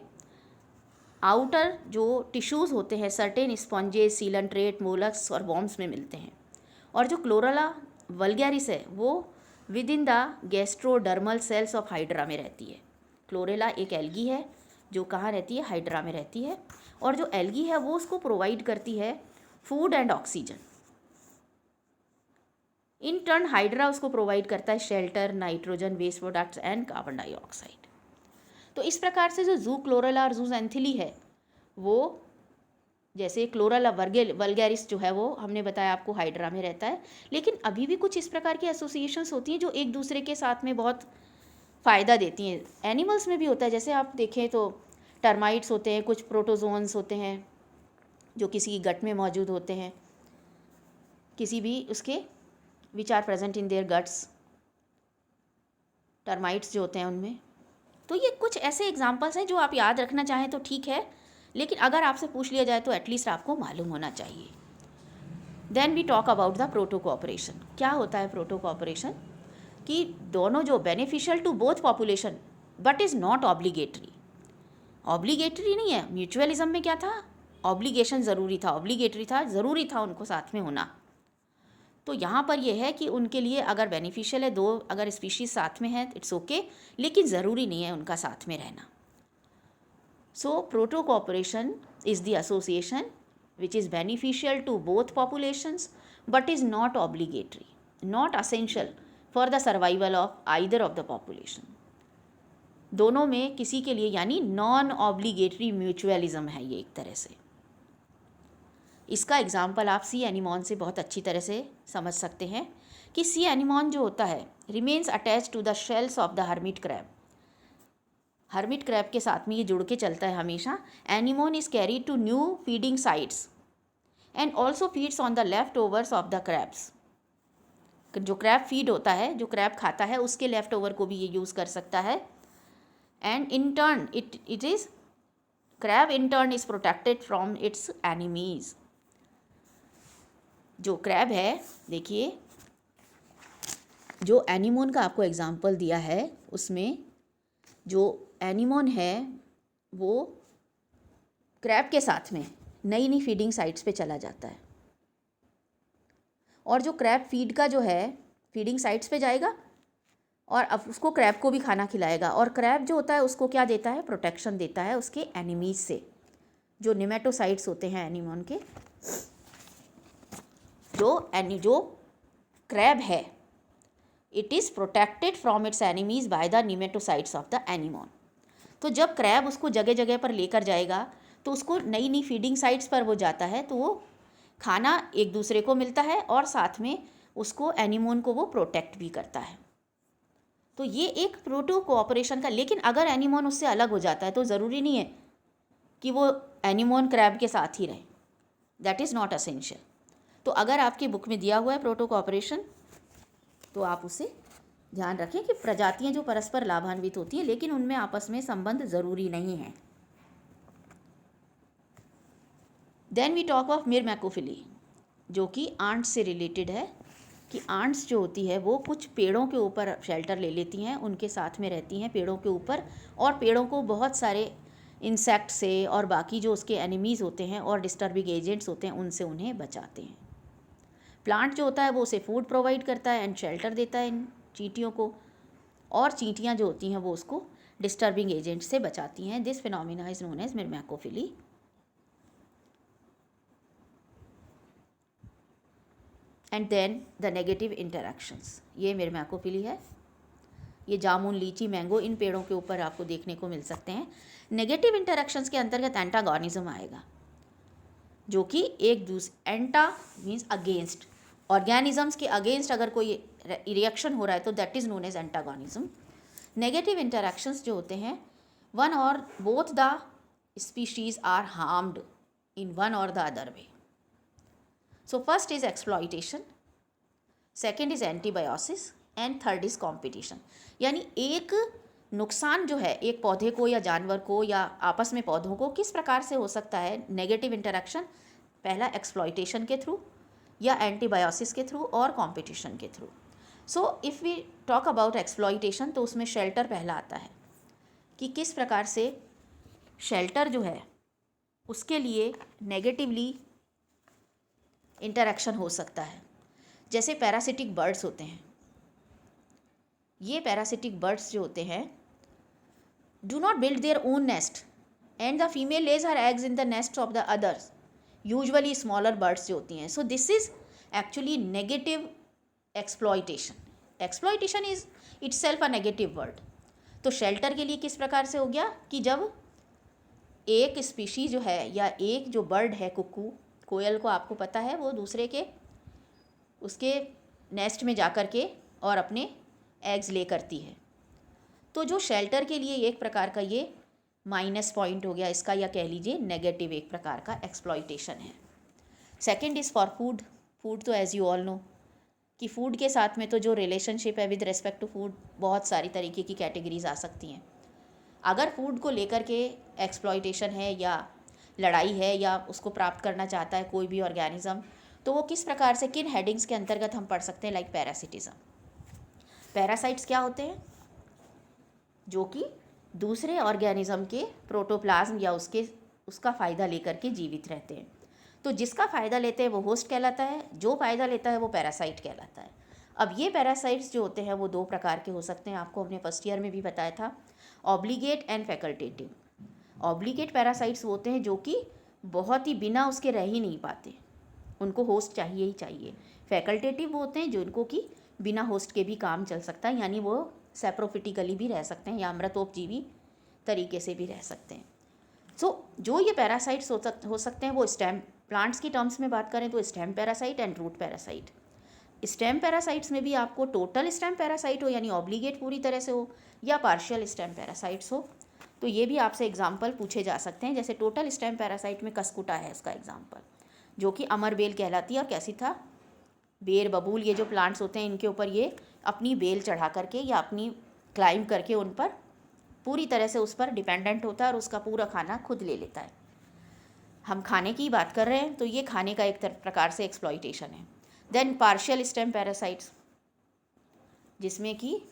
आउटर जो टिश्यूज़ होते हैं सर्टेन स्पॉन्जेस, सीलेंट्रेट, मोलस्क और वॉर्म्स में मिलते हैं। और जो क्लोरेला वल्गैरिस है वो within the gastrodermal cells of hydra में रहती है। क्लोरेला एक एल्गी है जो कहाँ रहती है, हाइड्रा में रहती है, और जो एल्गी है वो उसको प्रोवाइड करती है food and oxygen. In turn hydra उसको प्रोवाइड करता है shelter, nitrogen, waste products and carbon dioxide. तो इस प्रकार से जो जू क्लोरेला और जू ज़ैंथिली है वो, जैसे क्लोरेला वल्गैरिस जो है वो हमने बताया आपको हाइड्रा में रहता है, लेकिन अभी भी कुछ इस प्रकार की एसोसिएशंस होती हैं जो एक दूसरे के साथ में बहुत फ़ायदा देती हैं। एनिमल्स में भी होता है, जैसे आप देखें तो टर्माइट्स होते हैं, कुछ प्रोटोजोन्स होते हैं जो किसी की गट में मौजूद होते हैं, किसी भी उसके which are present in their guts, termites जो होते हैं उनमें। तो ये कुछ ऐसे एग्जांपल्स हैं जो आप याद रखना चाहें तो ठीक है, लेकिन अगर आपसे पूछ लिया जाए तो एटलीस्ट आपको मालूम होना चाहिए। Then we talk about the proto cooperation. क्या होता है प्रोटो कोऑपरेशन? कि दोनों जो beneficial to both population but is not obligatory. Obligatory नहीं है। म्यूचुअलिज्म में क्या था? ऑब्लिगेशन ज़रूरी था, ऑब्लिगेटरी था, ज़रूरी था उनको साथ में होना। तो यहाँ पर यह है कि उनके लिए अगर बेनिफिशियल है, दो अगर स्पीशीज़ साथ में है इट्स ओके, लेकिन ज़रूरी नहीं है उनका साथ में रहना। So protocooperation is the association which is beneficial to both populations but is not obligatory, not essential for the survival of either of the population। दोनों में किसी के लिए, यानी नॉन ऑब्लिगेटरी म्यूचुअलिज्म है ये एक तरह से। इसका एग्जाम्पल आप सी एनिमॉन से बहुत अच्छी तरह से समझ सकते हैं कि सी एनिमॉन जो होता है remains attach to the shells of the hermit crab. Hermit crab के साथ में ये जुड़ के चलता है हमेशा। Anemone is carried to new feeding sites and also feeds on the left overs of the crabs. जो क्रैब फीड होता है, जो क्रैब खाता है, उसके लेफ्ट ओवर को भी ये यूज़ कर सकता है। And in turn it is crab in turn is protected from its enemies. जो क्रैब है, देखिए जो एनिमोन का आपको एग्जाम्पल दिया है उसमें जो एनिमोन है वो क्रैब के साथ में नई नई फीडिंग साइट्स पे चला जाता है, और जो क्रैब फीड का जो है फीडिंग साइट्स पे जाएगा और अब उसको क्रैब को भी खाना खिलाएगा। और क्रैब जो होता है उसको क्या देता है? प्रोटेक्शन देता है उसके एनिमीज से, जो निमेटोसाइट्स होते हैं एनिमोन के। जो क्रैब है it is protected from its enemies by the nematocytes of the anemone. तो जब क्रैब उसको जगह जगह पर लेकर जाएगा तो उसको नई नई फीडिंग साइट्स पर वो जाता है, तो वो खाना एक दूसरे को मिलता है और साथ में उसको एनिमोन को वो प्रोटेक्ट भी करता है। तो ये एक प्रोटो कोऑपरेशन का। लेकिन अगर एनिमोन उससे अलग हो जाता है तो ज़रूरी नहीं है कि वो एनिमोन क्रैब के साथ ही रहे, दैट इज़ नॉट असेंशियल। तो अगर आपकी बुक में दिया हुआ है प्रोटो कोऑपरेशन तो आप उसे ध्यान रखें कि प्रजातियां जो परस्पर लाभान्वित होती हैं लेकिन उनमें आपस में संबंध ज़रूरी नहीं है। देन वी टॉक ऑफ मिरमैकोफिली, जो कि आंट्स से रिलेटेड है। कि आंट्स जो होती है वो कुछ पेड़ों के ऊपर शेल्टर ले लेती हैं, उनके साथ में रहती हैं पेड़ों के ऊपर, और पेड़ों को बहुत सारे इंसेक्ट से और बाकी जो उसके एनिमीज़ होते हैं और डिस्टर्बिंग एजेंट्स होते हैं उनसे उन्हें बचाते हैं। प्लांट जो होता है वो उसे फूड प्रोवाइड करता है एंड शेल्टर देता है इन चींटियों को, और चींटियाँ जो होती हैं वो उसको डिस्टर्बिंग एजेंट से बचाती हैं। This phenomena is known as myrmecophily. And then the negative interactions, ये मिरमैकोफिली है। ये जामुन, लीची, मैंगो इन पेड़ों के ऊपर आपको देखने को मिल सकते हैं। नेगेटिव इंटरैक्शंस के अंतर्गत एंटागोनिज्म आएगा, जो कि एक दूसरे, एंटा मीन्स अगेंस्ट, ऑर्गेनिजम्स के अगेंस्ट अगर कोई रिएक्शन हो रहा है तो that is known as antagonism. Negative interactions जो होते हैं, one or both the species are harmed in one or the other way. So first is exploitation, second is antibiosis and third is competition. यानी एक नुकसान जो है एक पौधे को या जानवर को या आपस में पौधों को किस प्रकार से हो सकता है नेगेटिव इंटरैक्शन, पहला एक्सप्लॉइटेशन के थ्रू या एंटीबायोसिस के थ्रू और कंपटीशन के through. So if we talk about exploitation तो उसमें शेल्टर पहला आता है कि किस प्रकार से शेल्टर जो है उसके लिए नेगेटिवली इंटरैक्शन हो सकता है। जैसे पैरासिटिक बर्ड्स होते हैं, ये पैरासिटिक बर्ड्स जो होते हैं do not build their own nest and the female lays her eggs in the nest of the others, usually smaller birds जो होती हैं। So this is actually negative exploitation. Exploitation is itself a negative word. तो शेल्टर के लिए किस प्रकार से हो गया कि जब एक स्पीशी जो है या एक जो बर्ड है, कुक्कू, कोयल को आपको पता है वो दूसरे के उसके नेस्ट में जा कर के और अपने एग्स ले करती है। तो जो शेल्टर के लिए एक प्रकार का ये माइनस पॉइंट हो गया इसका, या कह लीजिए नेगेटिव एक प्रकार का एक्सप्लॉयटेशन है। Second is for food. Food तो एज़ यू ऑल नो कि फूड के साथ में तो जो रिलेशनशिप है विद रिस्पेक्ट टू फूड, बहुत सारी तरीके की कैटेगरीज आ सकती हैं। अगर फूड को लेकर के एक्सप्लॉयटेशन है या लड़ाई है या उसको प्राप्त करना चाहता है कोई भी ऑर्गेनिज्म, तो वो किस प्रकार से, किन हेडिंग्स के अंतर्गत हम पढ़ सकते हैं? Like parasitism. पैरासाइट्स क्या होते हैं? जो कि दूसरे ऑर्गेनिज्म के प्रोटोप्लाज्म या उसका फ़ायदा लेकर के जीवित रहते हैं। तो जिसका फ़ायदा लेते हैं वो होस्ट कहलाता है, जो फ़ायदा लेता है वो पैरासाइट कहलाता है। अब ये पैरासाइट्स जो होते हैं वो दो प्रकार के हो सकते हैं, आपको हमने फर्स्ट ईयर में भी बताया था, obligate and facultative. Obligate parasites वो होते हैं जो कि बहुत ही बिना उसके रह ही नहीं पाते, उनको होस्ट चाहिए ही चाहिए। फैकल्टेटिव वो होते हैं जिनको कि बिना होस्ट के भी काम चल सकता है, यानी वो सेप्रोफिटिकली भी रह सकते हैं या अमृतोपजीवी तरीके से भी रह सकते हैं। जो ये पैरासाइट्स हो सकते हैं वो स्टेम, प्लांट्स की टर्म्स में बात करें तो stem parasite and root parasite. Stem parasites में भी आपको टोटल स्टेम पैरासाइट हो यानी ऑब्लिगेट पूरी तरह से हो, या पार्शियल स्टेम पैरासाइट्स हो, तो ये भी आपसे एग्जाम्पल पूछे जा सकते हैं। जैसे टोटल स्टेम पैरासाइट में कस्कुटा है इसका एग्जाम्पल, जो कि अमर बेल कहलाती है। और कैसी था? बेर, बबूल, ये जो प्लांट्स होते हैं इनके ऊपर ये अपनी बेल चढ़ा करके या अपनी क्लाइंब करके उन पर पूरी तरह से उस पर डिपेंडेंट होता है और उसका पूरा खाना खुद ले लेता है। हम खाने की बात कर रहे हैं तो ये खाने का एक प्रकार से एक्सप्लॉयटेशन है। देन पार्शियल स्टेम पैरासाइट्स, जिसमें कि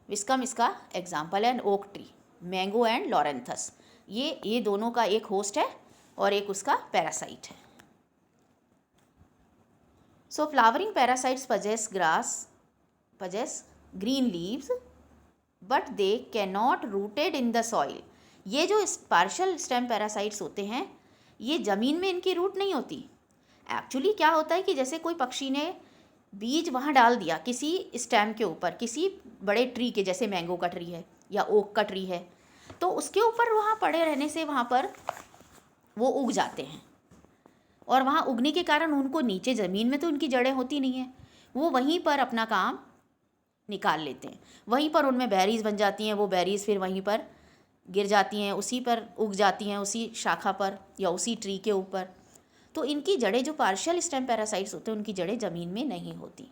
विस्कम इसका एग्जाम्पल है, ओक ट्री, मैंगो एंड लॉरेंथस, ये दोनों का एक होस्ट है और एक उसका पैरासाइट है। So flowering parasites possess green leaves, but they cannot rooted in the soil. ये जो पार्शियल स्टेम पैरासाइट्स होते हैं ये ज़मीन में इनकी रूट नहीं होती। एक्चुअली क्या होता है कि जैसे कोई पक्षी ने बीज वहाँ डाल दिया किसी स्टेम के ऊपर, किसी बड़े ट्री के, जैसे मैंगो का ट्री है या ओक का ट्री है, तो उसके ऊपर वहाँ पड़े रहने से वहाँ पर वो उग जाते हैं। और वहाँ उगने के कारण उनको नीचे ज़मीन में तो उनकी जड़ें होती नहीं हैं, वो वहीं पर अपना काम निकाल लेते हैं, वहीं पर उनमें बेरीज बन जाती हैं। वो बेरीज फिर वहीं पर गिर जाती हैं, उसी पर उग जाती हैं, उसी शाखा पर या उसी ट्री के ऊपर। तो इनकी जड़ें, जो पार्शियल स्टेम पैरासाइट्स होते हैं, उनकी जड़ें ज़मीन में नहीं होती।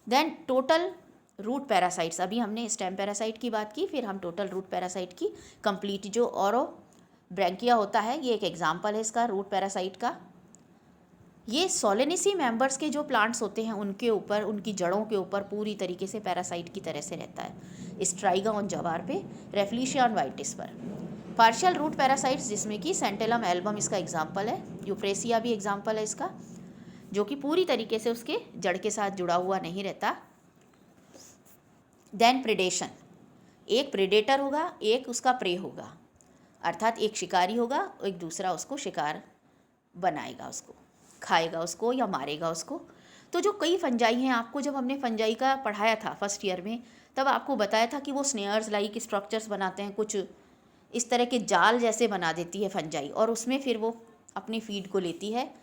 देन टोटल रूट पैरासाइट्स, अभी हमने स्टेम पैरासाइट की बात की, फिर हम टोटल रूट पैरासाइट की कंप्लीट, जो औरो ब्रैंकिया होता है, ये एक एग्जाम्पल है इसका रूट पैरासाइट का। ये सोलेनेसी मेंबर्स के जो प्लांट्स होते हैं उनके ऊपर, उनकी जड़ों के ऊपर पूरी तरीके से पैरासाइट की तरह से रहता है। स्ट्राइगा ऑन जवार पे, रेफ्लिशिया ऑन वाइटिस पर। पार्शियल रूट पैरासाइट्स, जिसमें कि सेंटेलम एल्बम इसका एग्जाम्पल है, यूफ्रेसिया भी एग्जाम्पल है इसका, जो कि पूरी तरीके से उसके जड़ के साथ जुड़ा हुआ नहीं रहता। देन प्रेडेशन, एक प्रेडेटर होगा, एक उसका प्रे होगा, अर्थात एक शिकारी होगा, एक दूसरा उसको शिकार बनाएगा, उसको खाएगा उसको या मारेगा उसको। तो जो कई फंजाई हैं, आपको जब हमने फंजाई का पढ़ाया था फर्स्ट ईयर में, तब आपको बताया था कि वो स्नेयर्स लाइक स्ट्रक्चर्स बनाते हैं, कुछ इस तरह के जाल जैसे बना देती है फंजाई, और उसमें फिर वो अपनी फीड को लेती है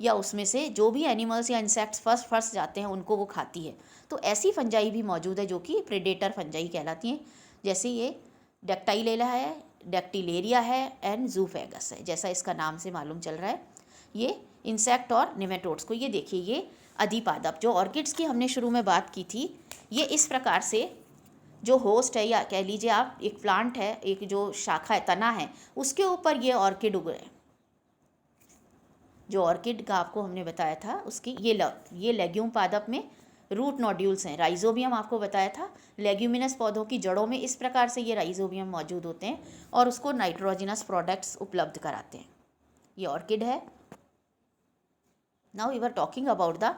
या उसमें से जो भी एनिमल्स या इंसेक्ट्स फंस जाते हैं उनको वो खाती है। तो ऐसी फंजाई भी मौजूद है जो कि प्रेडेटर फंजाई कहलाती हैं। जैसे ये डेक्टाइलेला है, डेक्टिलेरिया है एंड जूफेगस है, जैसा इसका नाम से मालूम चल रहा है। ये इंसेक्ट और निमेटोड्स को, ये देखिए, ये अधिपादप, जो ऑर्किड्स की हमने शुरू में बात की थी, ये इस प्रकार से जो होस्ट है, या कह लीजिए आप एक प्लांट है, एक जो शाखा है, तना है, उसके ऊपर ये ऑर्किड उग रहे हैं। जो ऑर्किड का आपको हमने बताया था उसकी ये लेग्यूम पादप में रूट नोड्यूल्स हैं। राइजोबियम आपको बताया था, लेग्यूमिनस पौधों की जड़ों में इस प्रकार से ये राइजोबियम मौजूद होते हैं और उसको नाइट्रोजिनस प्रोडक्ट्स उपलब्ध कराते हैं। ये ऑर्किड है। Now we are talking about the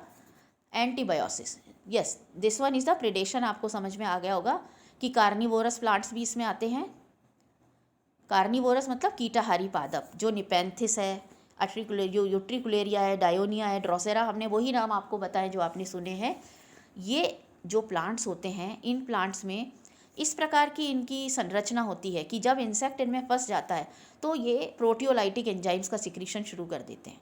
antibiosis. Yes, this one is the predation. आपको समझ में आ गया होगा कि कार्निवोरस प्लांट्स भी इसमें आते हैं। कार्निवोरस मतलब कीटाहारी पादप, जो निपेंथिस है, यूट्रिकुलेरिया है, डायोनिया है, ड्रोसेरा, हमने वही नाम आपको बताए जो आपने सुने हैं। ये जो प्लांट्स होते हैं, इन प्लांट्स में इस प्रकार की इनकी संरचना होती है कि जब इंसेक्ट इनमें फंस जाता है तो ये प्रोटियोलाइटिक एंजाइम्स का सिक्रीशन शुरू कर देते हैं,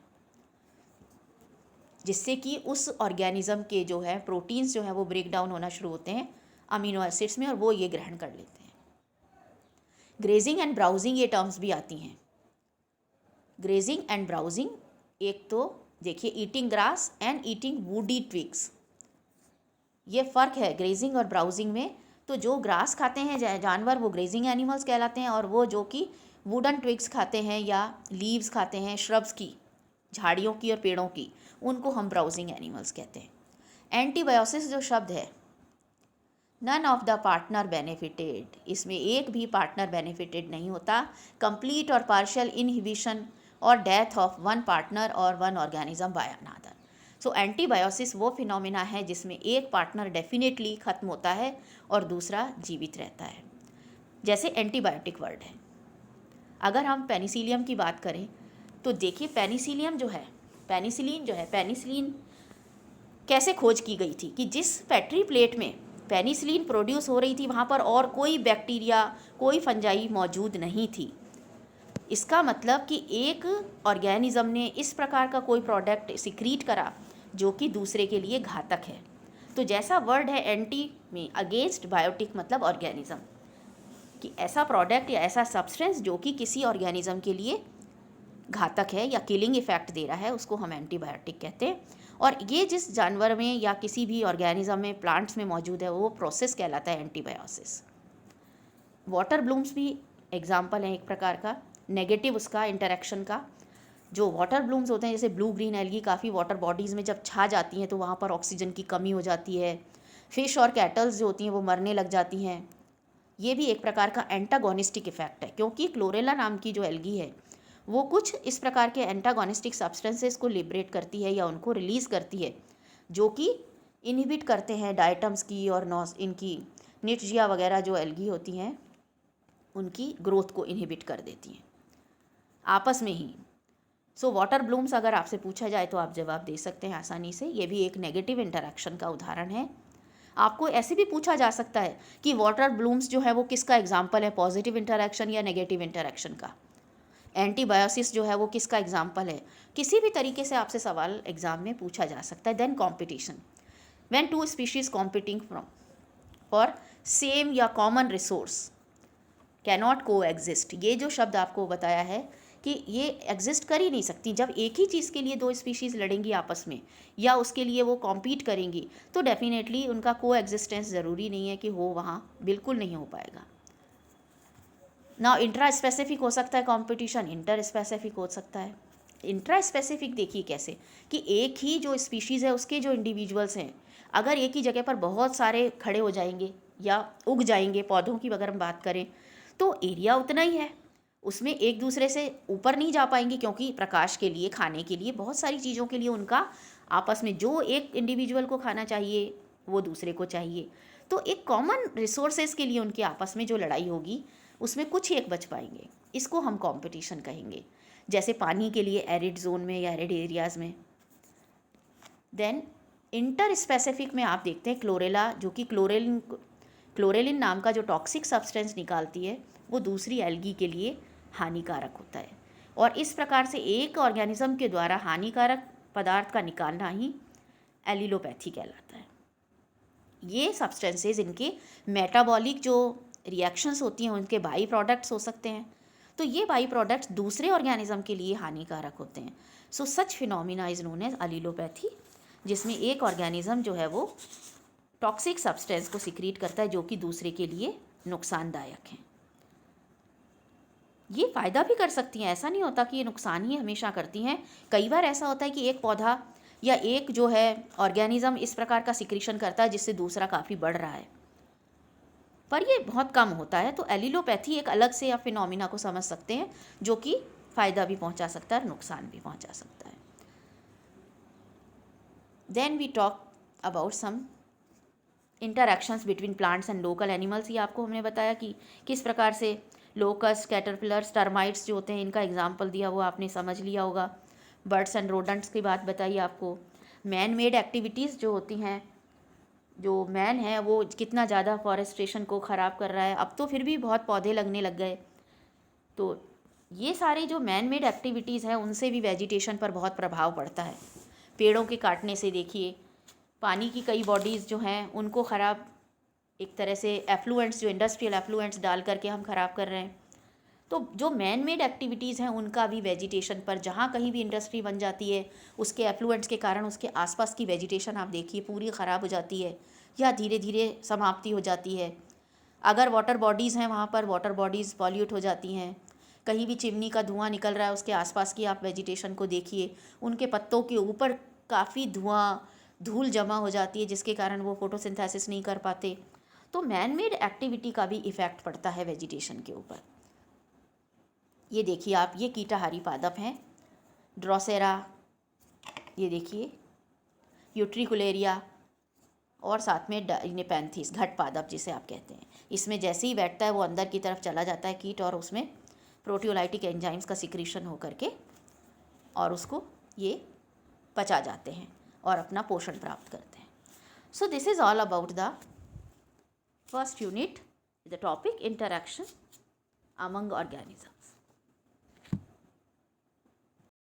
जिससे कि उस ऑर्गेनिज्म के जो है प्रोटीन्स जो है वो ब्रेक डाउन होना शुरू होते हैं अमीनो एसिड्स में, और वो ये ग्रहण कर लेते हैं। ग्रेजिंग एंड ब्राउजिंग ये टर्म्स भी आती हैं। ग्रेजिंग एंड ब्राउजिंग, एक तो देखिए eating grass and eating woody twigs, ये फ़र्क है ग्रेजिंग और ब्राउजिंग में। तो जो ग्रास खाते हैं जानवर वो ग्रेजिंग एनिमल्स कहलाते हैं, और वो जो कि वुडन ट्विग्स खाते हैं या लीव्स खाते हैं श्रब्स की, झाड़ियों की और पेड़ों की, उनको हम ब्राउजिंग एनिमल्स कहते हैं। एंटीबायोसिस जो शब्द है, none of the partner benefited, इसमें एक भी पार्टनर बेनिफिटेड नहीं होता। कंप्लीट और पार्शियल इनहिबिशन और डेथ ऑफ वन पार्टनर और one organism by another. So antibiosis वो फिनोमिना है जिसमें एक पार्टनर डेफिनेटली ख़त्म होता है और दूसरा जीवित रहता है। जैसे एंटीबायोटिक वर्ड है, अगर हम पेनिसिलियम की बात करें तो देखिए पेनिसिलियम जो है, पेनिसिलिन कैसे खोज की गई थी कि जिस पेट्री प्लेट में पेनिसिलिन प्रोड्यूस हो रही थी वहाँ पर और कोई बैक्टीरिया, कोई फंजाई मौजूद नहीं थी। इसका मतलब कि एक ऑर्गेनिज्म ने इस प्रकार का कोई प्रोडक्ट सिक्रीट करा जो कि दूसरे के लिए घातक है। तो जैसा वर्ड है एंटी में अगेंस्ट बायोटिक, मतलब ऑर्गेनिज्म, कि ऐसा प्रोडक्ट या ऐसा सब्सटेंस जो कि किसी ऑर्गेनिज्म के लिए घातक है या किलिंग इफेक्ट दे रहा है, उसको हम एंटीबायोटिक कहते हैं। और ये जिस जानवर में या किसी भी ऑर्गेनिज्म में, प्लांट्स में मौजूद है, वो प्रोसेस कहलाता है एंटीबायोसिस। वाटर ब्लूम्स भी एग्जाम्पल है एक प्रकार का नेगेटिव उसका इंटरेक्शन का। जो वाटर ब्लूम्स होते हैं, जैसे ब्लू ग्रीन एल्गी काफ़ी वाटर बॉडीज़ में जब छा जाती हैं तो वहाँ पर ऑक्सीजन की कमी हो जाती है, फिश और कैटल्स जो होती हैं वो मरने लग जाती हैं। ये भी एक प्रकार का एंटागोनिस्टिक इफेक्ट है, क्योंकि क्लोरेला नाम की जो एल्गी है वो कुछ इस प्रकार के एंटागोनिस्टिक सब्सटेंसेस को लिबरेट करती है या उनको रिलीज़ करती है, जो कि इनहिबिट करते हैं डायटम्स की और इनकी निटजिया वगैरह जो एल्गी होती हैं उनकी ग्रोथ को इनहिबिट कर देती हैं आपस में ही। सो वाटर ब्लूम्स अगर आपसे पूछा जाए तो आप जवाब दे सकते हैं आसानी से, ये भी एक नेगेटिव इंटरेक्शन का उदाहरण है। आपको ऐसे भी पूछा जा सकता है कि वाटर ब्लूम्स जो है वो किसका एग्जाम्पल है, पॉजिटिव इंटरेक्शन या नेगेटिव इंटरेक्शन का। एंटीबायोसिस जो है वो किसका एग्जाम्पल है। किसी भी तरीके से आपसे सवाल एग्जाम में पूछा जा सकता है। Then competition, when two species competing from for same या common resource cannot coexist, ये जो शब्द आपको बताया है कि ये एग्जिस्ट कर ही नहीं सकती। जब एक ही चीज़ के लिए दो स्पीशीज़ लड़ेंगी आपस में या उसके लिए वो कॉम्पीट करेंगी तो डेफिनेटली उनका को एग्जिस्टेंस ज़रूरी नहीं है कि हो, वहाँ बिल्कुल नहीं हो पाएगा ना। इंट्रा स्पेसिफिक हो सकता है कंपटीशन, इंटर स्पेसिफिक हो सकता है। इंट्रा स्पेसिफिक देखिए कैसे कि एक ही जो स्पीशीज़ है उसके जो इंडिविजुअल्स हैं, अगर एक ही जगह पर बहुत सारे खड़े हो जाएंगे या उग जाएंगे, पौधों की अगर हम बात करें तो एरिया उतना ही है, उसमें एक दूसरे से ऊपर नहीं जा पाएंगे, क्योंकि प्रकाश के लिए, खाने के लिए, बहुत सारी चीज़ों के लिए उनका आपस में, जो एक इंडिविजुअल को खाना चाहिए वो दूसरे को चाहिए। तो एक कॉमन रिसोर्सेज के लिए उनके आपस में जो लड़ाई होगी उसमें कुछ ही एक बच पाएंगे, इसको हम कंपटीशन कहेंगे। जैसे पानी के लिए एरिड जोन में या एरिड एरियाज़ में। देन इंटर स्पेसिफिक में आप देखते हैं क्लोरेला, जो कि क्लोरेलिन नाम का जो टॉक्सिक सब्सटेंस निकालती है वो दूसरी एल्गी के लिए हानिकारक होता है, और इस प्रकार से एक ऑर्गेनिज्म के द्वारा हानिकारक पदार्थ का निकालना ही एलिलोपैथी कहलाता है। ये सब्सटेंसेस, इनके मेटाबॉलिक जो रिएक्शंस होती हैं उनके बाई प्रोडक्ट्स हो सकते हैं, तो ये बाई प्रोडक्ट्स दूसरे ऑर्गेनिज्म के लिए हानिकारक होते हैं। So such phenomena is known as allelopathy, जिसमें एक ऑर्गेनिज्म जो है वो टॉक्सिक सब्सटेंस को सिक्रीट करता है जो कि दूसरे के लिए नुकसानदायक है। ये फ़ायदा भी कर सकती हैं, ऐसा नहीं होता कि ये नुकसान ही हमेशा करती हैं। कई बार ऐसा होता है कि एक पौधा या एक जो है ऑर्गेनिज्म इस प्रकार का सिक्रीशन करता है जिससे दूसरा काफ़ी बढ़ रहा है, पर ये बहुत कम होता है। तो एलिलोपैथी एक अलग से आप फिनोमिना को समझ सकते हैं जो कि फ़ायदा भी पहुंचा सकता है और नुकसान भी पहुंचा सकता है। Then we talk about some interactions between plants and local animals. ये आपको हमने बताया कि किस प्रकार से लोकस, कैटरपिलर्स, टर्माइट्स जो होते हैं, इनका एग्जाम्पल दिया, वो आपने समझ लिया होगा। बर्ड्स एंड रोडेंट्स की बात बताई आपको। मैन मेड एक्टिविटीज़ जो होती हैं, जो मैन है वो कितना ज़्यादा फॉरेस्टेशन को ख़राब कर रहा है। अब तो फिर भी बहुत पौधे लगने लग गए। तो ये सारी जो मैन मेड एक्टिविटीज़ हैं उनसे भी वेजिटेशन पर बहुत प्रभाव पड़ता है। पेड़ों के काटने से देखिए, पानी की कई बॉडीज़ जो हैं उनको ख़राब, एक तरह से एफ्लुएंट्स, जो इंडस्ट्रियल एफ्लुएंट्स डाल करके हम ख़राब कर रहे हैं। तो जो मैन मेड एक्टिविटीज़ हैं उनका भी वेजिटेशन पर, जहाँ कहीं भी इंडस्ट्री बन जाती है उसके एफ्लुएंट्स के कारण उसके आसपास की वेजिटेशन आप देखिए पूरी ख़राब हो जाती है या धीरे धीरे समाप्ति हो जाती है। अगर वाटर बॉडीज़ हैं वहाँ पर वाटर बॉडीज़ पॉल्यूट हो जाती हैं। कहीं भी चिमनी का धुआं निकल रहा है उसके आसपास की आप वेजिटेशन को देखिए, उनके पत्तों के ऊपर काफ़ी धूल जमा हो जाती है जिसके कारण वो फोटोसिंथेसिस नहीं कर पाते। तो मैन मेड एक्टिविटी का भी इफ़ेक्ट पड़ता है वेजिटेशन के ऊपर। ये देखिए आप, ये कीटाहारी पादप हैं, ड्रोसेरा, ये देखिए यूट्रिकुलेरिया, और साथ में नेपेंथिस, घट पादप जिसे आप कहते हैं। इसमें जैसे ही बैठता है वो अंदर की तरफ चला जाता है कीट, और उसमें प्रोटियोलाइटिक एंजाइम्स का सिक्रीशन हो करके और उसको ये पचा जाते हैं और अपना पोषण प्राप्त करते हैं। So this is all about the first unit, the topic interaction among organism.